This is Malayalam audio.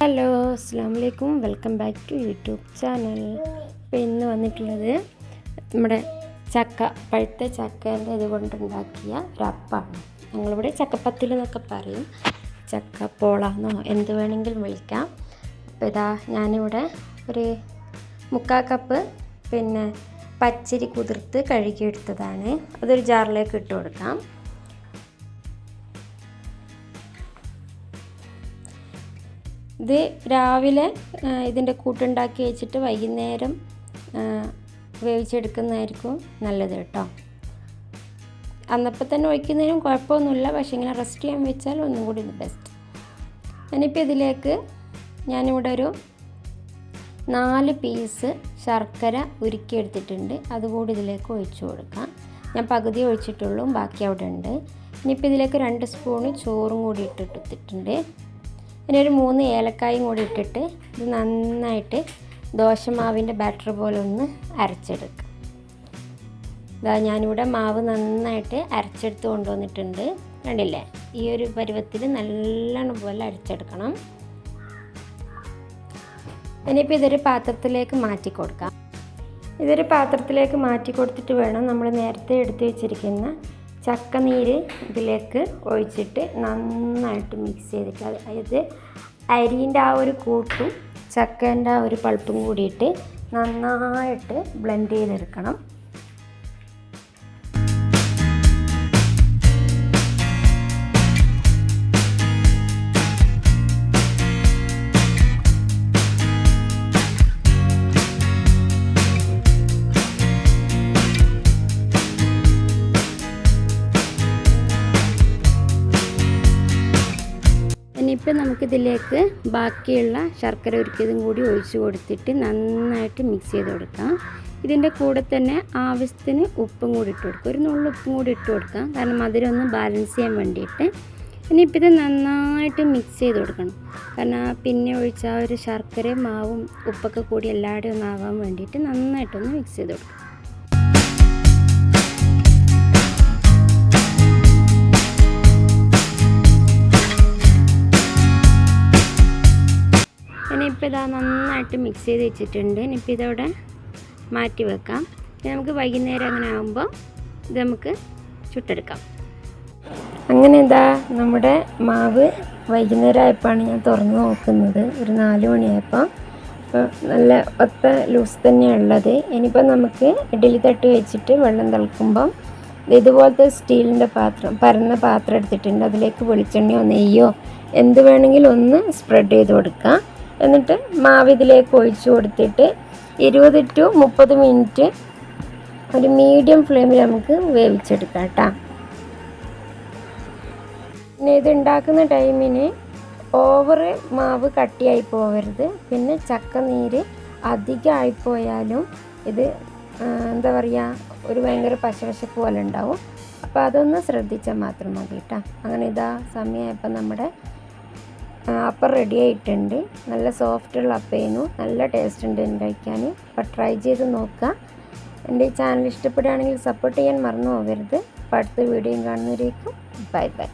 ഹലോ, അസ്സലാമു അലൈക്കും. Welcome back to YouTube channel. അപ്പോൾ ഇന്ന് വന്നിട്ടുള്ളത് നമ്മുടെ പഴുത്ത ചക്കേൻ്റെ ഇതുകൊണ്ടുണ്ടാക്കിയ ഒരപ്പമാണ്. ഞങ്ങളിവിടെ ചക്കപ്പത്തിൽ എന്നൊക്കെ പറയും, ചക്കപ്പോളാന്നോ എന്ത് വേണമെങ്കിലും വിളിക്കാം. അപ്പോൾ ഇതാ ഞാനിവിടെ ഒരു 3/4 കപ്പ് പച്ചരി കുതിർത്ത് കഴുകിയെടുത്തതാണ്. അതൊരു ജാറിലേക്ക് ഇട്ട് കൊടുക്കാം. ഇത് രാവിലെ ഇതിൻ്റെ കൂട്ടുണ്ടാക്കി വെച്ചിട്ട് വൈകുന്നേരം വേവിച്ചെടുക്കുന്നതായിരിക്കും നല്ലത് കേട്ടോ. അന്നപ്പം തന്നെ ഒഴിക്കുന്നതിനും കുഴപ്പമൊന്നുമില്ല, പക്ഷേ ഇങ്ങനെ റെസ്റ്റ് ചെയ്യാൻ വെച്ചാൽ ഒന്നും കൂടി ഇത് ബെസ്റ്റ്. ഞാനിപ്പോൾ ഇതിലേക്ക് ഞാനിവിടെ ഒരു 4 പീസ് ശർക്കര ഉരുക്കിയെടുത്തിട്ടുണ്ട്. അതുകൂടി ഇതിലേക്ക് ഒഴിച്ചു കൊടുക്കാം. ഞാൻ പകുതി ഒഴിച്ചിട്ടുള്ളൂ, ബാക്കി അവിടെ ഉണ്ട്. ഇനിയിപ്പോൾ ഇതിലേക്ക് 2 സ്പൂണ് ചോറും കൂടി ഇട്ടിട്ടുണ്ട്. ഇനി ഒരു 3 ഏലക്കായും കൂടി ഇട്ടിട്ട് ഇത് നന്നായിട്ട് ദോശമാവിൻ്റെ ബാറ്റർ പോലെ ഒന്ന് അരച്ചെടുക്കാം. ഇതാ ഞാനിവിടെ മാവ് നന്നായിട്ട് അരച്ചെടുത്ത് കൊണ്ടുവന്നിട്ടുണ്ട്. കണ്ടില്ലേ, ഈ ഒരു പരുവത്തിൽ നല്ലോണം പോലെ അരച്ചെടുക്കണം. ഇനിയിപ്പോൾ ഇതൊരു പാത്രത്തിലേക്ക് മാറ്റി കൊടുക്കാം. ഇതൊരു പാത്രത്തിലേക്ക് മാറ്റി കൊടുത്തിട്ട് വേണം നമ്മൾ നേരത്തെ എടുത്ത് വെച്ചിരിക്കുന്ന ചക്കനീര് ഇതിലേക്ക് ഒഴിച്ചിട്ട് നന്നായിട്ട് മിക്സ് ചെയ്തിട്ട്, അതായത് അരിൻ്റെ ആ ഒരു കൂട്ടും ചക്കേൻ്റെ ആ ഒരു പൾപ്പും കൂടിയിട്ട് നന്നായിട്ട് ബ്ലെൻഡ് ചെയ്തെടുക്കണം. ഇനിയിപ്പോൾ നമുക്കിതിലേക്ക് ബാക്കിയുള്ള ശർക്കര ഉരുക്കിയതും കൂടി ഒഴിച്ച് കൊടുത്തിട്ട് നന്നായിട്ട് മിക്സ് ചെയ്ത് കൊടുക്കാം. ഇതിൻ്റെ കൂടെ തന്നെ ആവശ്യത്തിന് ഉപ്പും കൂടി ഇട്ട് കൊടുക്കുക. ഒരു നുള്ളു ഉപ്പും കൂടി ഇട്ട് കൊടുക്കാം, കാരണം മധുരം ഒന്ന് ബാലൻസ് ചെയ്യാൻ വേണ്ടിയിട്ട്. ഇനിയിപ്പോൾ ഇത് നന്നായിട്ട് മിക്സ് ചെയ്ത് കൊടുക്കണം, കാരണം പിന്നെ ഒഴിച്ച ആ ഒരു ശർക്കരയും മാവും ഉപ്പൊക്കെ കൂടി എല്ലാവരുടെയും ഒന്നാവാൻ വേണ്ടിയിട്ട് നന്നായിട്ടൊന്ന് മിക്സ് ചെയ്ത് കൊടുക്കാം. ഇനിയിപ്പോൾ ഇതാ നന്നായിട്ട് മിക്സ് ചെയ്ത് വെച്ചിട്ടുണ്ട്. ഇനിയിപ്പോൾ ഇതവിടെ മാറ്റി വെക്കാം. നമുക്ക് വൈകുന്നേരം അങ്ങനെ ആകുമ്പോൾ ഇത് നമുക്ക് ചുട്ടെടുക്കാം. അങ്ങനെ ഇതാ നമ്മുടെ മാവ് വൈകുന്നേരം ആയപ്പോഴാണ് ഞാൻ തുറന്ന് നോക്കുന്നത്. ഒരു 4 മണിയായപ്പോൾ നല്ല ഒത്ത ലൂസ് തന്നെയാണ് ഉള്ളത്. ഇനിയിപ്പോൾ നമുക്ക് ഇഡ്ഡലി തട്ട് വെച്ചിട്ട് വെള്ളം തിളക്കുമ്പം ഇതുപോലത്തെ സ്റ്റീലിൻ്റെ പാത്രം, പരന്ന പാത്രം എടുത്തിട്ടുണ്ട്. അതിലേക്ക് വെളിച്ചെണ്ണയോ നെയ്യോ എന്ത് വേണമെങ്കിലും ഒന്ന് സ്പ്രെഡ് ചെയ്ത് കൊടുക്കാം. എന്നിട്ട് മാവ് ഇതിലേക്ക് ഒഴിച്ചു കൊടുത്തിട്ട് 20 to 30 മിനിറ്റ് ഒരു മീഡിയം ഫ്ലെയിമിൽ നമുക്ക് വേവിച്ചെടുക്കാം കേട്ടോ. പിന്നെ ഇത് ഉണ്ടാക്കുന്ന ടൈമിന് ഓവർ മാവ് കട്ടിയായി പോകരുത്. പിന്നെ ചക്കനീര് അധികമായിപ്പോയാലും ഇത് എന്താ പറയുക, ഒരു ഭയങ്കര പശവശപ്പ് പോലെ ഉണ്ടാവും. അപ്പോൾ അതൊന്ന് ശ്രദ്ധിച്ചാൽ മാത്രം മതി കേട്ടോ. അങ്ങനെ ഇതാ സമയമായപ്പോൾ നമ്മുടെ അപ്പം റെഡി ആയിട്ടുണ്ട്. നല്ല സോഫ്റ്റുള്ള അപ്പേനു, നല്ല ടേസ്റ്റ് ഉണ്ട് കഴിക്കാൻ. അപ്പോൾ ട്രൈ ചെയ്ത് നോക്കുക. എൻ്റെ ഈ ചാനൽ ഇഷ്ടപ്പെടുകയാണെങ്കിൽ സപ്പോർട്ട് ചെയ്യാൻ മറന്നു പോകരുത്. അപ്പോൾ അടുത്ത വീഡിയോയും കാണുന്നവരേക്കും ബൈ ബൈ.